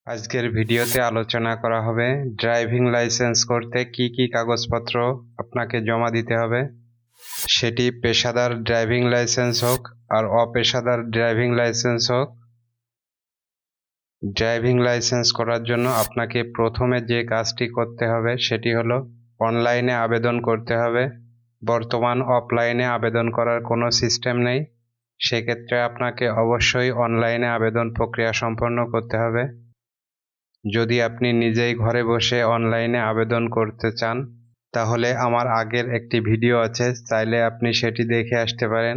আজকের ভিডিওতে আলোচনা করা হবে ড্রাইভিং লাইসেন্স করতে কি কি কাগজপত্র আপনাকে জমা দিতে হবে। সেটি পেশাদার ড্রাইভিং লাইসেন্স হোক আর অপেশাদার ড্রাইভিং লাইসেন্স হোক। ড্রাইভিং লাইসেন্স করার জন্য আপনাকে প্রথমে যে কাজটি করতে হবে সেটি হলো অনলাইনে আবেদন করতে হবে। বর্তমান অফলাইনে আবেদন করার কোনো সিস্টেম নেই, সেক্ষেত্রে আপনাকে অবশ্যই অনলাইনে আবেদন প্রক্রিয়া সম্পন্ন করতে হবে। যদি আপনি নিজেই ঘরে বসে অনলাইনে আবেদন করতে চান তাহলে আমার আগের একটি ভিডিও আছে, চাইলে আপনি সেটি দেখে আসতে পারেন।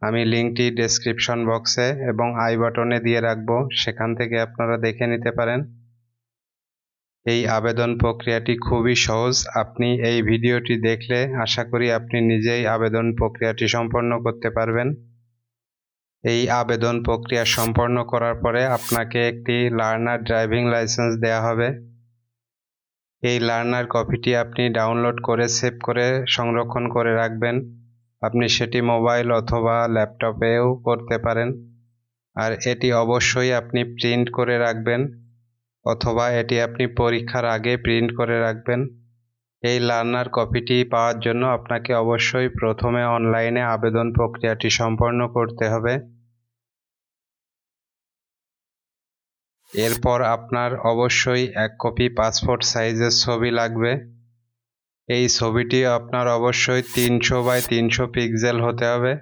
আমি লিঙ্কটি ডেসক্রিপশন বক্সে এবং আই বাটনে দিয়ে রাখবো, সেখান থেকে আপনারা দেখে নিতে পারেন। এই আবেদন প্রক্রিয়াটি খুবই সহজ। আপনি এই ভিডিওটি দেখলে আশা করি আপনি নিজেই আবেদন প্রক্রিয়াটি সম্পন্ন করতে পারবেন। এই আবেদন প্রক্রিয়া সম্পন্ন করার পরে আপনাকে একটি লার্নার ড্রাইভিং লাইসেন্স দেওয়া হবে। এই লার্নার কপিটি আপনি ডাউনলোড করে সেভ করে সংরক্ষণ করে রাখবেন। আপনি সেটি মোবাইল অথবা ল্যাপটপেও করতে পারেন। আর এটি অবশ্যই আপনি প্রিন্ট করে রাখবেন, অথবা এটি আপনি পরীক্ষার আগে প্রিন্ট করে রাখবেন। এই লার্নার কপিটি পাওয়ার জন্য আপনাকে অবশ্যই প্রথমে অনলাইনে আবেদন প্রক্রিয়াটি সম্পন্ন করতে হবে। এরপর আপনার অবশ্যই এক কপি পাসপোর্ট সাইজের ছবি লাগবে। এই ছবিটি আপনার অবশ্যই 300x300 পিক্সেল হতে হবে।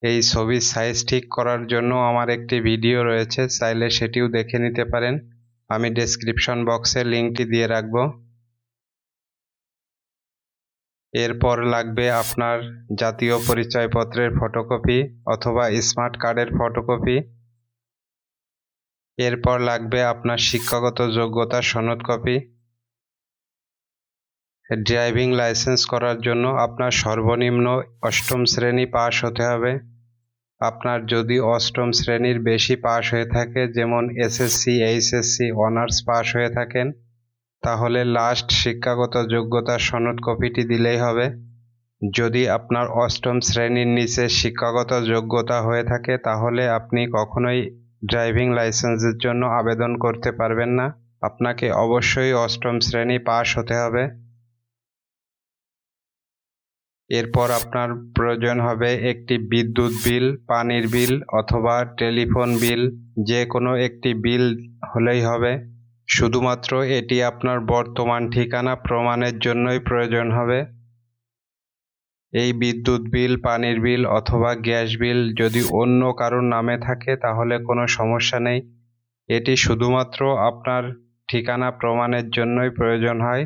এই ছবির সাইজ ঠিক করার জন্য আমার একটি ভিডিও রয়েছে, চাইলে সেটিও দেখে নিতে পারেন। আমি ডেসক্রিপশন বক্সে লিঙ্কটি দিয়ে রাখব। এরপর লাগবে আপনার জাতীয় পরিচয়পত্রের ফটোকপি অথবা স্মার্ট কার্ডের ফটোকপি। এরপর লাগবে আপনার শিক্ষাগত যোগ্যতার সনদ কপি। ড্রাইভিং লাইসেন্স করার জন্য আপনার সর্বনিম্ন অষ্টম শ্রেণী পাস হতে হবে। আপনার যদি অষ্টম শ্রেণীর বেশি পাস হয়ে থাকে, যেমন এসএসসি, এইচএসসি অনার্স পাস হয়ে থাকেন, তাহলে লাস্ট শিক্ষাগত যোগ্যতার সনদ কপিটি দিলেই হবে। যদি আপনার অষ্টম শ্রেণীর নিচে শিক্ষাগত যোগ্যতা হয়ে থাকে তাহলে আপনি কখনোই ড্রাইভিং লাইসেন্সের জন্য আবেদন করতে পারবেন না। আপনাকে অবশ্যই অষ্টম শ্রেণী পাস হতে হবে। এরপর আপনার প্রয়োজন হবে একটি বিদ্যুৎ বিল, পানির বিল অথবা টেলিফোন বিল, যে কোনো একটি বিল হলেই হবে। শুধুমাত্র এটি আপনার বর্তমান ঠিকানা প্রমাণের জন্যই প্রয়োজন হবে। এই বিদ্যুৎ বিল, পানির বিল অথবা গ্যাস বিল যদি অন্য কারোর নামে থাকে তাহলে কোনো সমস্যা নেই। এটি শুধুমাত্র আপনার ঠিকানা প্রমাণের জন্যই প্রয়োজন হয়।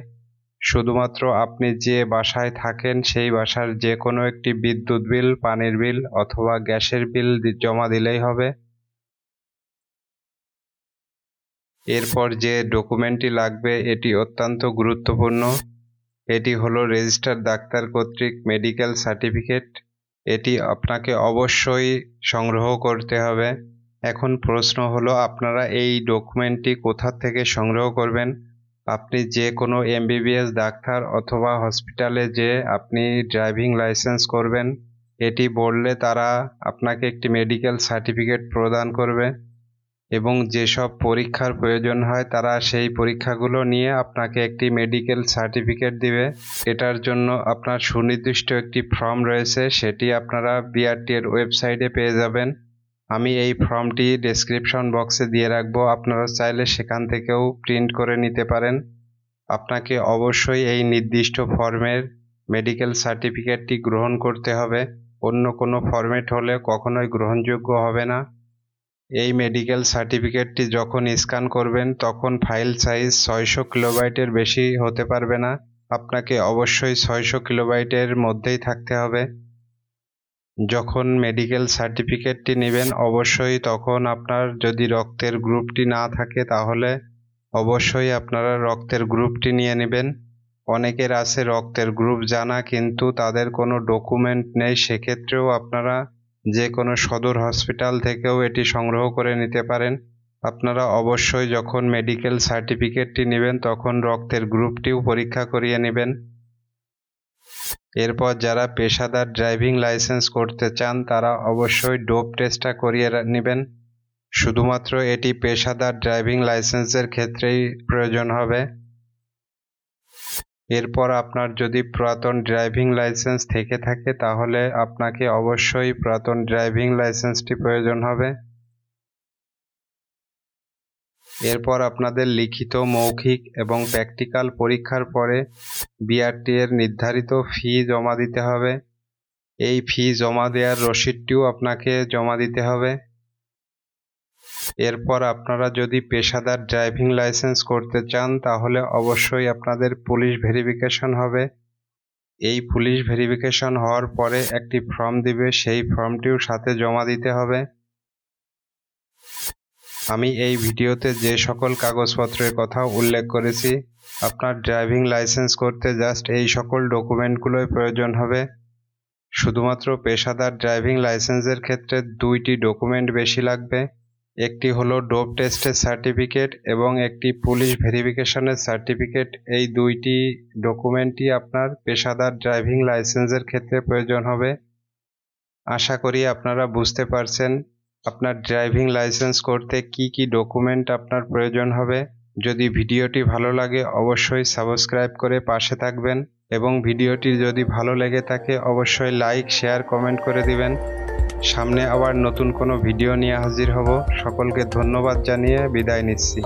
শুধুমাত্র আপনি যে বাসায় থাকেন সেই বাসার যে কোনো একটি বিদ্যুৎ বিল, পানির বিল অথবা গ্যাসের বিল জমা দিলেই হবে। এরপর যে ডকুমেন্টটি লাগবে এটি অত্যন্ত গুরুত্বপূর্ণ। এটি হলো রেজিস্টার্ড ডাক্তার কর্তৃক মেডিকেল সার্টিফিকেট। এটি আপনাকে অবশ্যই সংগ্রহ করতে হবে। এখন প্রশ্ন হলো আপনারা এই ডকুমেন্টটি কোথা থেকে সংগ্রহ করবেন। আপনি যে কোনো এমবিবিএস ডাক্তার অথবা হসপিটালে যে আপনি ড্রাইভিং লাইসেন্স করবেন এটি বললে তারা আপনাকে একটি মেডিকেল সার্টিফিকেট প্রদান করবে, এবং যেসব পরীক্ষার প্রয়োজন হয় তারা সেই পরীক্ষাগুলো নিয়ে আপনাকে একটি মেডিকেল সার্টিফিকেট দিবে। এটার জন্য আপনার সুনির্দিষ্ট একটি ফর্ম রয়েছে, সেটি আপনারা বিআরটি এর ওয়েবসাইটে পেয়ে যাবেন। আমি এই ফর্মটি ডেসক্রিপশন বক্সে দিয়ে রাখবো, আপনারা চাইলে সেখান থেকেও প্রিন্ট করে নিতে পারেন। আপনাকে অবশ্যই এই নির্দিষ্ট ফর্মের মেডিকেল সার্টিফিকেটটি গ্রহণ করতে হবে, অন্য কোনো ফরম্যাট হলে কখনোই গ্রহণযোগ্য হবে না। এই মেডিকেল সার্টিফিকেটটি যখন স্ক্যান করবেন তখন ফাইল সাইজ 600 কিলোবাইটের বেশি হতে পারবে না। আপনাকে অবশ্যই 600 কিলোবাইটের মধ্যেই থাকতে হবে। যখন মেডিকেল সার্টিফিকেটটি নেবেন অবশ্যই তখন আপনার যদি রক্তের গ্রুপটি না থাকে তাহলে অবশ্যই আপনারা রক্তের গ্রুপটি নিয়ে নেবেন। অনেকের আছে রক্তের গ্রুপ জানা কিন্তু তাদের কোনো ডকুমেন্ট নেই, সেক্ষেত্রেও আপনারা যে কোনো সদর হসপিটাল থেকেও এটি সংগ্রহ করে নিতে পারেন। আপনারা অবশ্যই যখন মেডিকেল সার্টিফিকেটটি নেবেন তখন রক্তের গ্রুপটিও পরীক্ষা করিয়ে নেবেন। এরপর যারা পেশাদার ড্রাইভিং লাইসেন্স করতে চান তারা অবশ্যই ডোপ টেস্টটা করিয়ে নেবেন। শুধুমাত্র এটি পেশাদার ড্রাইভিং লাইসেন্সের ক্ষেত্রেই প্রয়োজন হবে। এরপর আপনার যদি পুরাতন ড্রাইভিং লাইসেন্স থেকে থাকে তাহলে আপনাকে অবশ্যই পুরাতন ড্রাইভিং লাইসেন্সটি প্রয়োজন হবে। এরপর আপনাদের লিখিত, মৌখিক এবং প্র্যাকটিক্যাল পরীক্ষার পরে বিআরটি এর নির্ধারিত ফি জমা দিতে হবে। এই ফি জমা দেওয়ার রসিদটিও আপনাকে জমা দিতে হবে। এরপর আপনারা যদি পেশাদার ড্রাইভিং লাইসেন্স করতে চান তাহলে অবশ্যই আপনাদের পুলিশ ভেরিফিকেশন হবে। এই পুলিশ ভেরিফিকেশন হওয়ার পরে একটি ফর্ম দিবে, সেই ফর্মটিও সাথে জমা দিতে হবে। আমি এই ভিডিওতে যে সকল কাগজপত্রের কথা উল্লেখ করেছি, আপনার ড্রাইভিং লাইসেন্স করতে জাস্ট এই সকল ডকুমেন্টগুলোই প্রয়োজন হবে। শুধুমাত্র পেশাদার ড্রাইভিং লাইসেন্সের ক্ষেত্রে দুইটি ডকুমেন্ট বেশি লাগবে। একটি হলো ডোপ টেস্টের সার্টিফিকেট এবং একটি পুলিশ ভেরিফিকেশনের সার্টিফিকেট। এই দুইটি ডকুমেন্টই আপনার পেশাদার ড্রাইভিং লাইসেন্সের ক্ষেত্রে প্রয়োজন হবে। আশা করি আপনারা বুঝতে পারছেন আপনার ড্রাইভিং লাইসেন্স করতে কি কি ডকুমেন্ট আপনার প্রয়োজন হবে। যদি ভিডিওটি ভালো লাগে অবশ্যই সাবস্ক্রাইব করে পাশে থাকবেন এবং ভিডিওটি যদি ভালো লেগে থাকে অবশ্যই লাইক, শেয়ার, কমেন্ট করে দিবেন। সামনে আবার নতুন কোনো ভিডিও নিয়ে হাজির হব। সকলকে ধন্যবাদ জানিয়ে বিদায় নিচ্ছি।